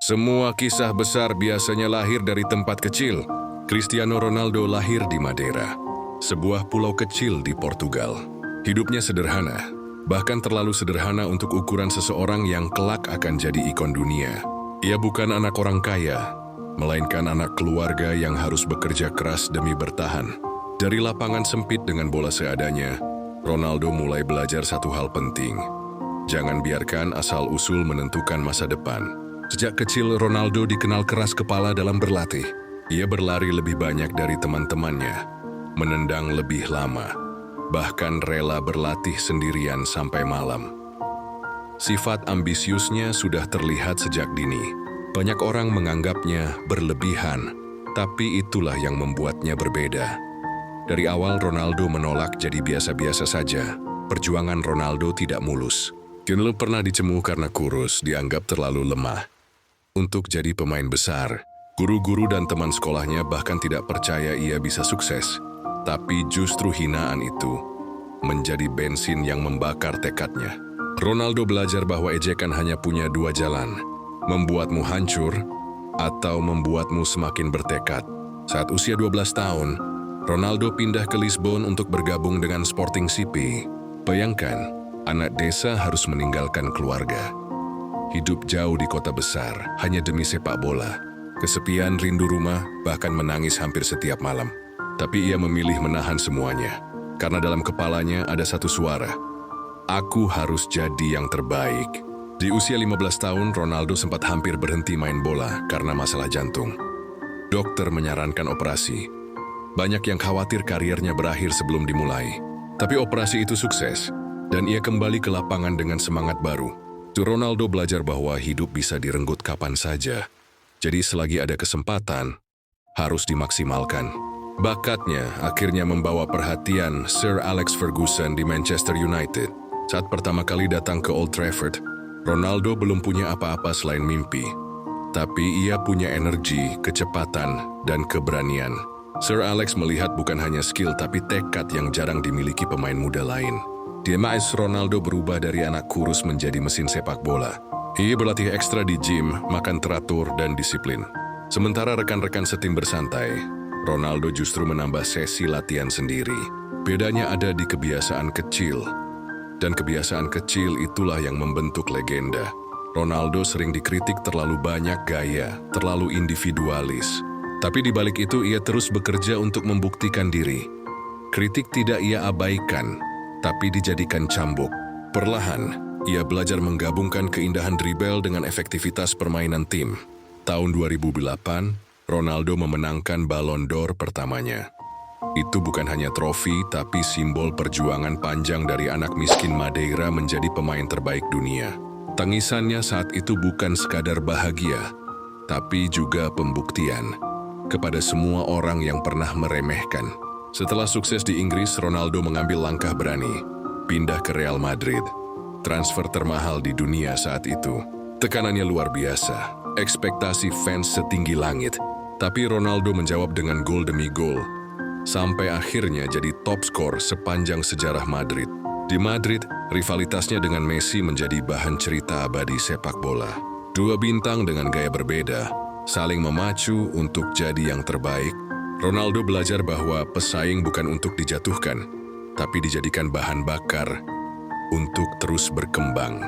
Semua kisah besar biasanya lahir dari tempat kecil. Cristiano Ronaldo lahir di Madeira, sebuah pulau kecil di Portugal. Hidupnya sederhana, bahkan terlalu sederhana untuk ukuran seseorang yang kelak akan jadi ikon dunia. Ia bukan anak orang kaya, melainkan anak keluarga yang harus bekerja keras demi bertahan. Dari lapangan sempit dengan bola seadanya, Ronaldo mulai belajar satu hal penting. Jangan biarkan asal-usul menentukan masa depan. Sejak kecil, Ronaldo dikenal keras kepala dalam berlatih. Ia berlari lebih banyak dari teman-temannya, menendang lebih lama, bahkan rela berlatih sendirian sampai malam. Sifat ambisiusnya sudah terlihat sejak dini. Banyak orang menganggapnya berlebihan, tapi itulah yang membuatnya berbeda. Dari awal Ronaldo menolak jadi biasa-biasa saja. Perjuangan Ronaldo tidak mulus. Ronaldo pernah dicemooh karena kurus, dianggap terlalu lemah. Untuk jadi pemain besar, guru-guru dan teman sekolahnya bahkan tidak percaya ia bisa sukses. Tapi justru hinaan itu menjadi bensin yang membakar tekadnya. Ronaldo belajar bahwa ejekan hanya punya dua jalan, membuatmu hancur atau membuatmu semakin bertekad. Saat usia 12 tahun, Ronaldo pindah ke Lisbon untuk bergabung dengan Sporting CP. Bayangkan, anak desa harus meninggalkan keluarga. Hidup jauh di kota besar, hanya demi sepak bola. Kesepian, rindu rumah, bahkan menangis hampir setiap malam. Tapi ia memilih menahan semuanya, karena dalam kepalanya ada satu suara. Aku harus jadi yang terbaik. Di usia 15 tahun, Ronaldo sempat hampir berhenti main bola karena masalah jantung. Dokter menyarankan operasi. Banyak yang khawatir karirnya berakhir sebelum dimulai. Tapi operasi itu sukses, dan ia kembali ke lapangan dengan semangat baru. Ronaldo belajar bahwa hidup bisa direnggut kapan saja. Jadi selagi ada kesempatan, harus dimaksimalkan. Bakatnya akhirnya membawa perhatian Sir Alex Ferguson di Manchester United. Saat pertama kali datang ke Old Trafford, Ronaldo belum punya apa-apa selain mimpi. Tapi ia punya energi, kecepatan, dan keberanian. Sir Alex melihat bukan hanya skill tapi tekad yang jarang dimiliki pemain muda lain. DMAS Ronaldo berubah dari anak kurus menjadi mesin sepak bola. Ia berlatih ekstra di gym, makan teratur, dan disiplin. Sementara rekan-rekan setim bersantai, Ronaldo justru menambah sesi latihan sendiri. Bedanya ada di kebiasaan kecil. Dan kebiasaan kecil itulah yang membentuk legenda. Ronaldo sering dikritik terlalu banyak gaya, terlalu individualis. Tapi di balik itu ia terus bekerja untuk membuktikan diri. Kritik tidak ia abaikan, tapi dijadikan cambuk. Perlahan, ia belajar menggabungkan keindahan dribble dengan efektivitas permainan tim. Tahun 2008, Ronaldo memenangkan Ballon d'Or pertamanya. Itu bukan hanya trofi, tapi simbol perjuangan panjang dari anak miskin Madeira menjadi pemain terbaik dunia. Tangisannya saat itu bukan sekadar bahagia, tapi juga pembuktian kepada semua orang yang pernah meremehkan. Setelah sukses di Inggris, Ronaldo mengambil langkah berani, pindah ke Real Madrid. Transfer termahal di dunia saat itu. Tekanannya luar biasa, ekspektasi fans setinggi langit. Tapi Ronaldo menjawab dengan gol demi gol, sampai akhirnya jadi top skor sepanjang sejarah Madrid. Di Madrid, rivalitasnya dengan Messi menjadi bahan cerita abadi sepak bola. Dua bintang dengan gaya berbeda, saling memacu untuk jadi yang terbaik. Ronaldo belajar bahwa pesaing bukan untuk dijatuhkan, tapi dijadikan bahan bakar untuk terus berkembang.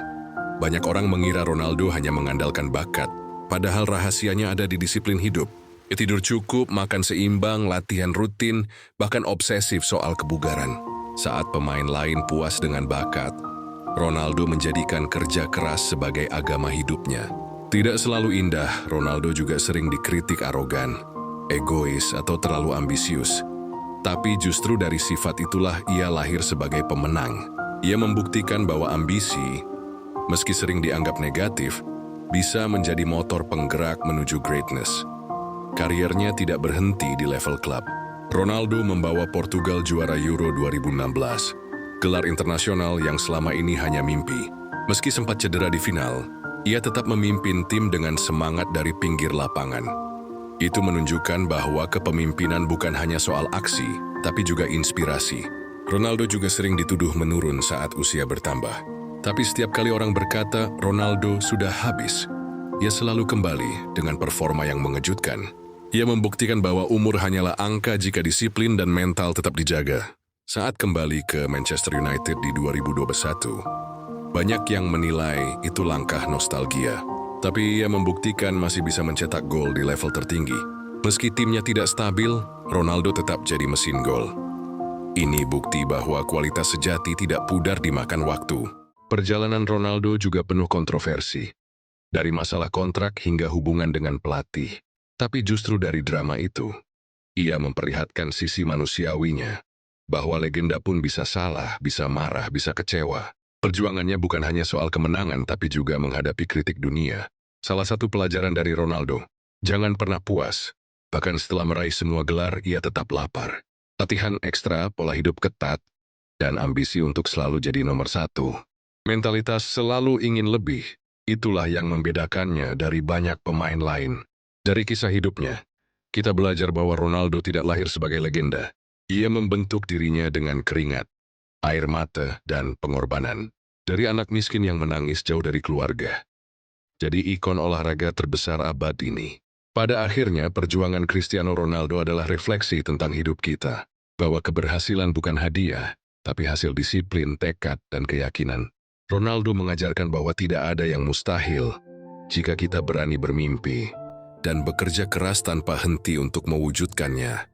Banyak orang mengira Ronaldo hanya mengandalkan bakat, padahal rahasianya ada di disiplin hidup. Tidur cukup, makan seimbang, latihan rutin, bahkan obsesif soal kebugaran. Saat pemain lain puas dengan bakat, Ronaldo menjadikan kerja keras sebagai agama hidupnya. Tidak selalu indah, Ronaldo juga sering dikritik arogan, egois, atau terlalu ambisius. Tapi justru dari sifat itulah ia lahir sebagai pemenang. Ia membuktikan bahwa ambisi, meski sering dianggap negatif, bisa menjadi motor penggerak menuju greatness. Kariernya tidak berhenti di level klub. Ronaldo membawa Portugal juara Euro 2016, gelar internasional yang selama ini hanya mimpi. Meski sempat cedera di final, ia tetap memimpin tim dengan semangat dari pinggir lapangan. Itu menunjukkan bahwa kepemimpinan bukan hanya soal aksi, tapi juga inspirasi. Ronaldo juga sering dituduh menurun saat usia bertambah. Tapi setiap kali orang berkata Ronaldo sudah habis, ia selalu kembali dengan performa yang mengejutkan. Ia membuktikan bahwa umur hanyalah angka jika disiplin dan mental tetap dijaga. Saat kembali ke Manchester United di 2021, banyak yang menilai itu langkah nostalgia. Tapi ia membuktikan masih bisa mencetak gol di level tertinggi. Meski timnya tidak stabil, Ronaldo tetap jadi mesin gol. Ini bukti bahwa kualitas sejati tidak pudar dimakan waktu. Perjalanan Ronaldo juga penuh kontroversi. Dari masalah kontrak hingga hubungan dengan pelatih. Tapi justru dari drama itu, ia memperlihatkan sisi manusiawinya. Bahwa legenda pun bisa salah, bisa marah, bisa kecewa. Perjuangannya bukan hanya soal kemenangan, tapi juga menghadapi kritik dunia. Salah satu pelajaran dari Ronaldo, jangan pernah puas. Bahkan setelah meraih semua gelar, ia tetap lapar. Latihan ekstra, pola hidup ketat, dan ambisi untuk selalu jadi nomor satu. Mentalitas selalu ingin lebih, itulah yang membedakannya dari banyak pemain lain. Dari kisah hidupnya, kita belajar bahwa Ronaldo tidak lahir sebagai legenda. Ia membentuk dirinya dengan keringat, air mata, dan pengorbanan. Dari anak miskin yang menangis jauh dari keluarga. Jadi ikon olahraga terbesar abad ini. Pada akhirnya, perjuangan Cristiano Ronaldo adalah refleksi tentang hidup kita. Bahwa keberhasilan bukan hadiah, tapi hasil disiplin, tekad, dan keyakinan. Ronaldo mengajarkan bahwa tidak ada yang mustahil jika kita berani bermimpi dan bekerja keras tanpa henti untuk mewujudkannya.